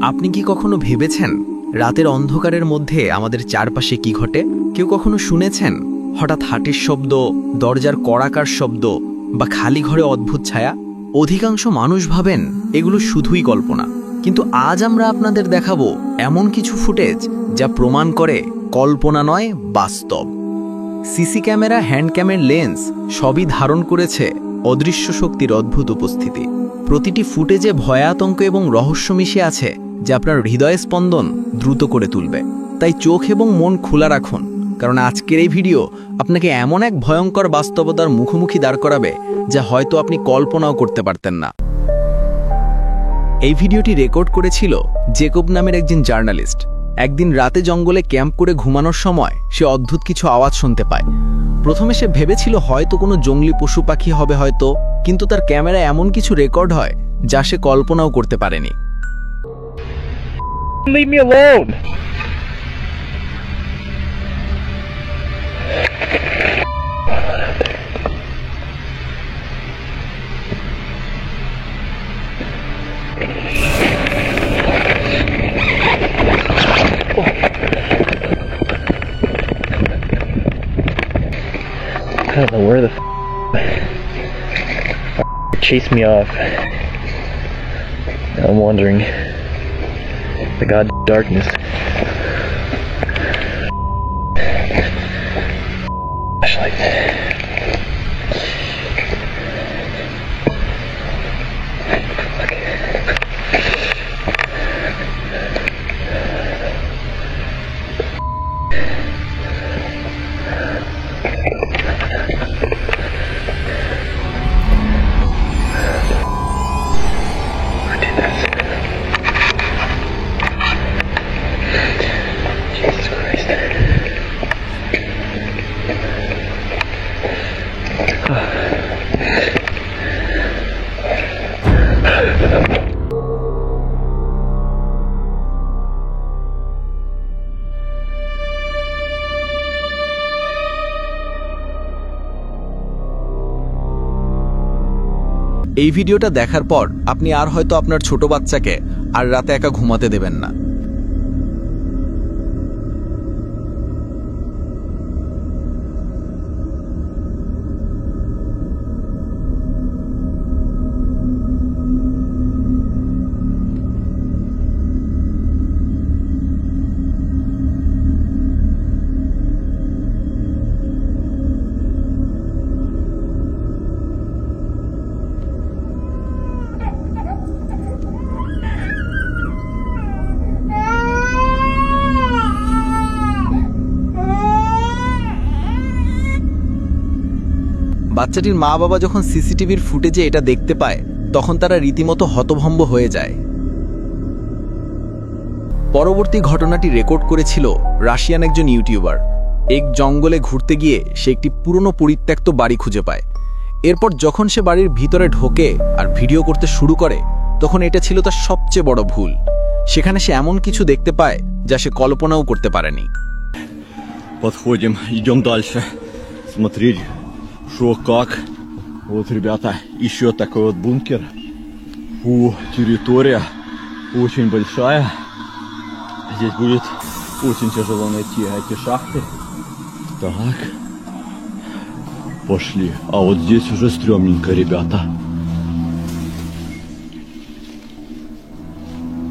আপনি কি কখনো ভেবেছেন রাতের অন্ধকারের মধ্যে আমাদের চারপাশে কি ঘটে? কেউ কখনো শুনেছেন হঠাৎ হাঁটির শব্দ, দরজার কড়াকার শব্দ বা খালি ঘরে অদ্ভুত ছায়া? অধিকাংশ মানুষ ভাবেন এগুলো শুধুই কল্পনা, কিন্তু আজ আমরা আপনাদের দেখাবো এমন কিছু ফুটেজ যা প্রমাণ করে কল্পনা নয়, বাস্তব। সিসি ক্যামেরা, হ্যান্ড ক্যামের লেন্স সবই ধারণ করেছে অদৃশ্য শক্তির অদ্ভুত উপস্থিতি। প্রতিটি ফুটেজে ভয়াতঙ্ক এবং রহস্য মিশে আছে যা আপনার হৃদয় স্পন্দন দ্রুত করে তুলবে। তাই চোখ এবং মন খোলা রাখুন, কারণ আজকের এই ভিডিও আপনাকে এমন এক ভয়ঙ্কর বাস্তবতার মুখোমুখি দাঁড় করাবে যা হয়তো আপনি কল্পনাও করতে পারতেন না। এই ভিডিওটি রেকর্ড করেছিল জেকব নামের একজন জার্নালিস্ট। একদিন রাতে জঙ্গলে ক্যাম্প করে ঘুমানোর সময় সে অদ্ভুত কিছু আওয়াজ শুনতে পায়। প্রথমে সে ভেবেছিল হয়তো কোনো জঙ্গলি পশু পাখি হবে হয়তো, কিন্তু তার ক্যামেরায় এমন কিছু রেকর্ড হয় যা সে কল্পনাও করতে পারেনি। Leave me alone! I don't know where the chased me off. Now I'm wondering the god darkness. Flashlight. এই ভিডিওটা দেখার পর আপনি আর হয়তো আপনার ছোট বাচ্চাকে আর রাতে একা ঘুমাতে দেবেন না। বাচ্চাটির মা বাবা যখন সিসিটিভির ফুটেজে এটা দেখতে পায় তখন তারা রীতিমতো হতভম্ব হয়ে যায়। পরবর্তী ঘটনাটি রেকর্ড করেছিল রাশিয়ান একজন ইউটিউবার। এক জঙ্গলে ঘুরতে গিয়ে সে একটি পুরনো পরিত্যক্ত বাড়ি খুঁজে পায়। এরপর যখন সে বাড়ির ভিতরে ঢোকে আর ভিডিও করতে শুরু করে তখন এটা ছিল তার সবচেয়ে বড় ভুল। সেখানে সে এমন কিছু দেখতে পায় যা সে কল্পনাও করতে পারেনি। Подходим, идем дальше. Смотреть, что как. Вот, ребята, еще такой вот бункер. Территория очень большая. Здесь будет очень тяжело найти эти шахты. Так. Пошли. А вот здесь уже стрёмненько, ребята.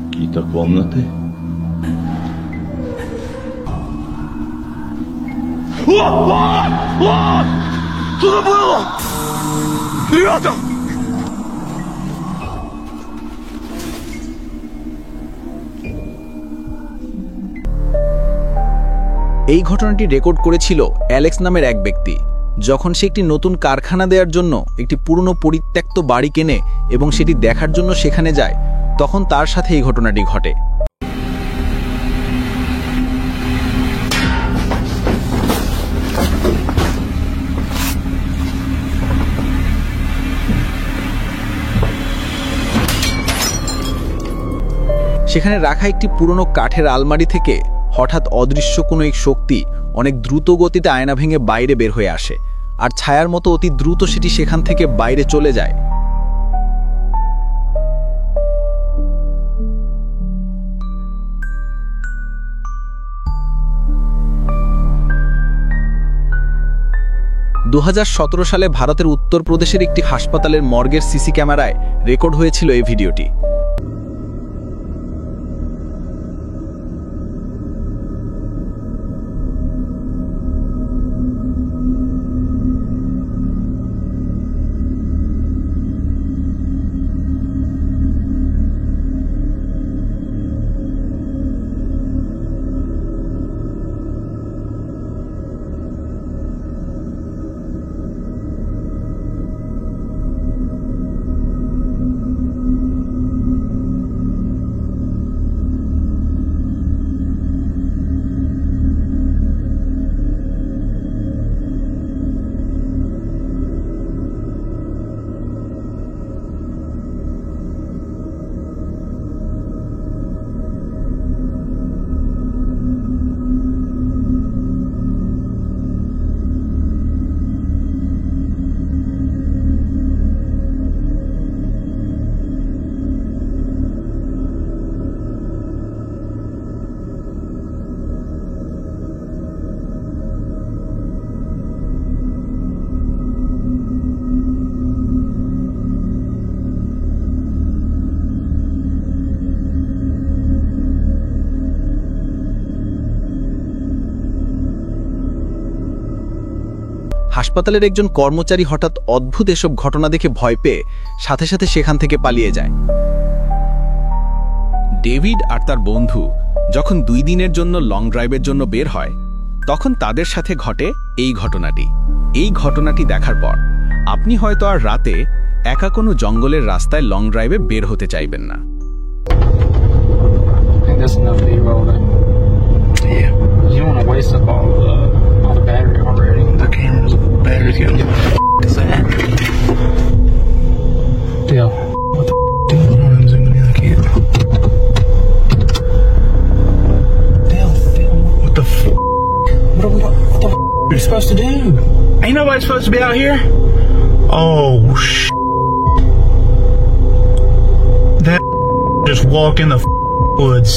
Какие-то комнаты. Что это было? Ребята! এই ঘটনাটি রেকর্ড করেছিল অ্যালেক্স নামের এক ব্যক্তি। যখন সে একটি নতুন কারখানা দেওয়ার জন্য একটি পুরনো পরিত্যক্ত বাড়ি কেনে এবং সেটি দেখার জন্য সেখানে যায় তখন তার সাথে এই ঘটনাটি ঘটে। সেখানে রাখা একটি পুরনো কাঠের আলমারি থেকে হঠাৎ অদৃশ্য কোনো এক শক্তি অনেক দ্রুত গতিতে আয়না ভেঙে বাইরে বের হয়ে আসে, আর ছায়ার মতো অতি দ্রুত সেটি সেখান থেকে বাইরে চলে যায়। 2017 সালে ভারতের উত্তরপ্রদেশের একটি হাসপাতালের মর্গের সিসি ক্যামেরায় রেকর্ড হয়েছিল এই ভিডিওটি। হাসপাতালের একজন কর্মচারী হঠাৎ অদ্ভুত এসব ঘটনা দেখে ভয় পেয়ে সাথে সাথে সেখান থেকে পালিয়ে যায়। ডেভিড আর তার বন্ধু যখন 2 দিনের জন্য লং ড্রাইভের জন্য বের হয়, তখন তাদের সাথে ঘটে এই ঘটনাটি। এই ঘটনাটি দেখার পর আপনি হয়তো আর রাতে একা কোনো জঙ্গলের রাস্তায় লং ড্রাইভে বের হতে চাইবেন না। You don't want to waste up all the battery already. The camera's battery's getting is that? Yeah. What the doing? I'm zooming in. I can't. Damn. What the what the are you supposed to do? Ain't nobody supposed to be out here. Oh that just walk in the woods.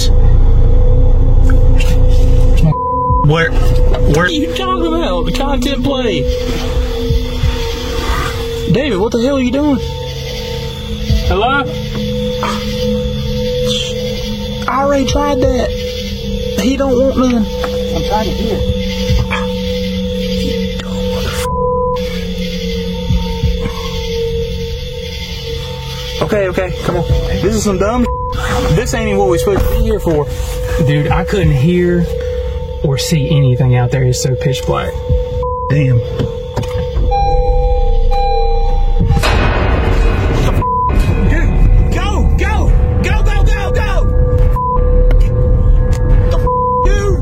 Where are you talking about? The content play. David, what the hell are you doing? Hello? I already tried that. He don't want none. I'm trying to hear. Okay, come on. This is some dumb This ain't even what we're supposed to be here for. Dude, I couldn't hear or see anything out there. It's so pitch black. Damn. Dude, go! Dude!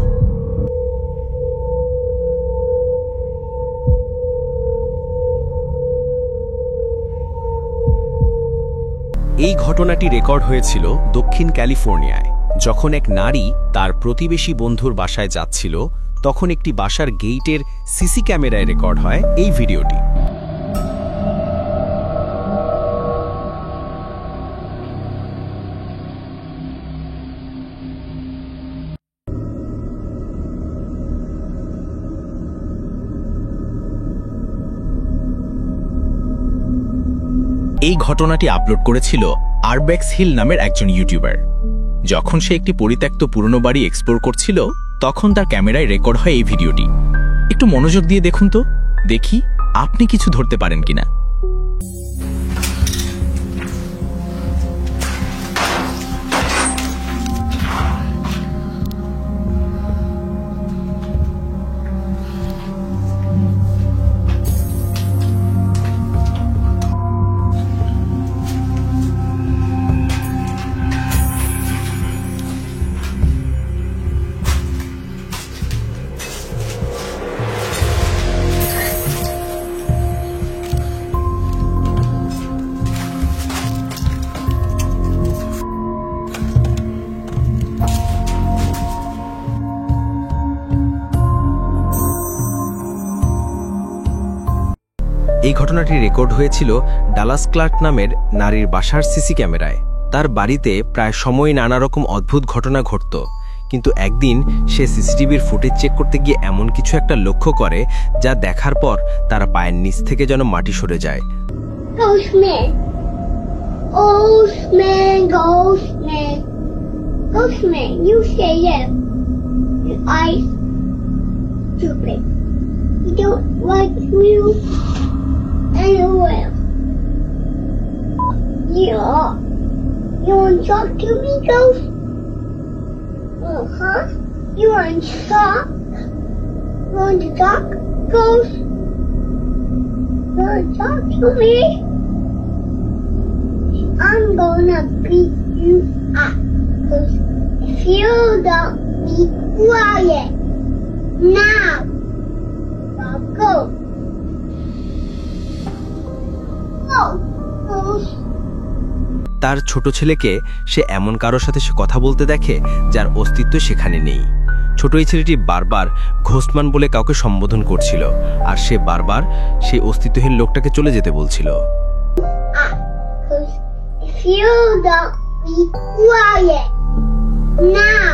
এই ঘটনাটি record হয়েছিল দক্ষিণ ক্যালিফোর্নিয়ায়। যখন এক নারী তার প্রতিবেশী বন্ধুর বাসায় যাচ্ছিল, তখন একটি বাসার গেইটের সিসি ক্যামেরায় রেকর্ড হয় এই ভিডিওটি। এই ঘটনাটি আপলোড করেছিল আরবেক্স হিল নামের একজন ইউটিউবার। যখন সে একটি পরিত্যক্ত পুরনো বাড়ি এক্সপ্লোর করছিল, তখন তার ক্যামেরায় রেকর্ড হয় এই ভিডিওটি। একটু মনোযোগ দিয়ে দেখুন তো, দেখি আপনি কিছু ধরতে পারেন কিনা। এই ঘটনাটি রেকর্ড হয়েছিল ডালাস ক্লার্ক নামের নারীর বাসার সিসি ক্যামেরায়। তার বাড়িতে প্রায় সময় নানা রকম অদ্ভুত ঘটনা ঘটত, কিন্তু একদিন সে সিসিটিভির ফুটেজ চেক করতে গিয়ে এমন কিছু একটা লক্ষ্য করে যা দেখার পর তার পায়ের নিচ থেকে যেন মাটি সরে যায়। Ghostman. Ghostman, Ghostman. Ghostman, you say yes. Your eyes stupid. You don't like you anywhere. Yeah. You want to talk to me, Ghost? Uh-huh. You want to talk? You want to talk, Ghost? You want to talk to me? I'm gonna beat you up. 'Cause if you don't be quiet now, I'll go. Go, Ghost. তার ছোট ছেলেকে সে এমন কারোর সাথে সে কথা বলতে দেখে যার অস্তিত্ব সেখানে নেই। ছোট এই ছেলেটি বারবার ঘোস্টম্যান বলে কাউকে সম্বোধন করছিল, আর সে বারবার সেই অস্তিত্বহীন লোকটাকে চলে যেতে বলছিল। Cause if you don't be quiet now.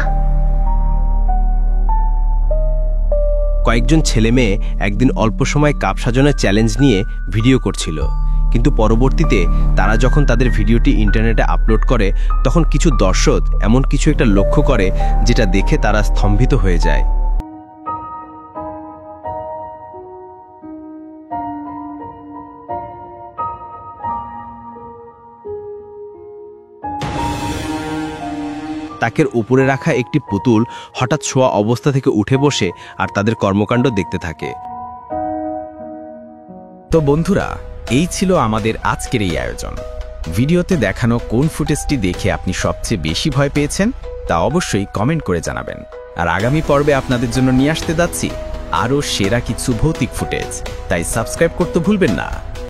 কয়েকজন ছেলে মেয়ে একদিন অল্প সময় কাপ সাজানোর চ্যালেঞ্জ নিয়ে ভিডিও করছিল, কিন্তু পরবর্তীতে তারা যখন তাদের ভিডিওটি ইন্টারনেটে আপলোড করে তখন কিছু দর্শক এমন কিছু একটা লক্ষ্য করে যেটা দেখে তারা স্তম্ভিত হয়ে যায়। তাকের উপরে রাখা একটি পুতুল হঠাৎ শোয়া অবস্থা থেকে উঠে বসে আর তাদের কর্মকাণ্ড দেখতে থাকে। তো বন্ধুরা, এই ছিল আমাদের আজকের এই আয়োজন। ভিডিওতে দেখানো কোন ফুটেজটি দেখে আপনি সবচেয়ে বেশি ভয় পেয়েছেন তা অবশ্যই কমেন্ট করে জানাবেন। আর আগামী পর্বে আপনাদের জন্য নিয়ে আসতে যাচ্ছি আরও সেরা কিছু ভৌতিক ফুটেজ, তাই সাবস্ক্রাইব করতে ভুলবেন না।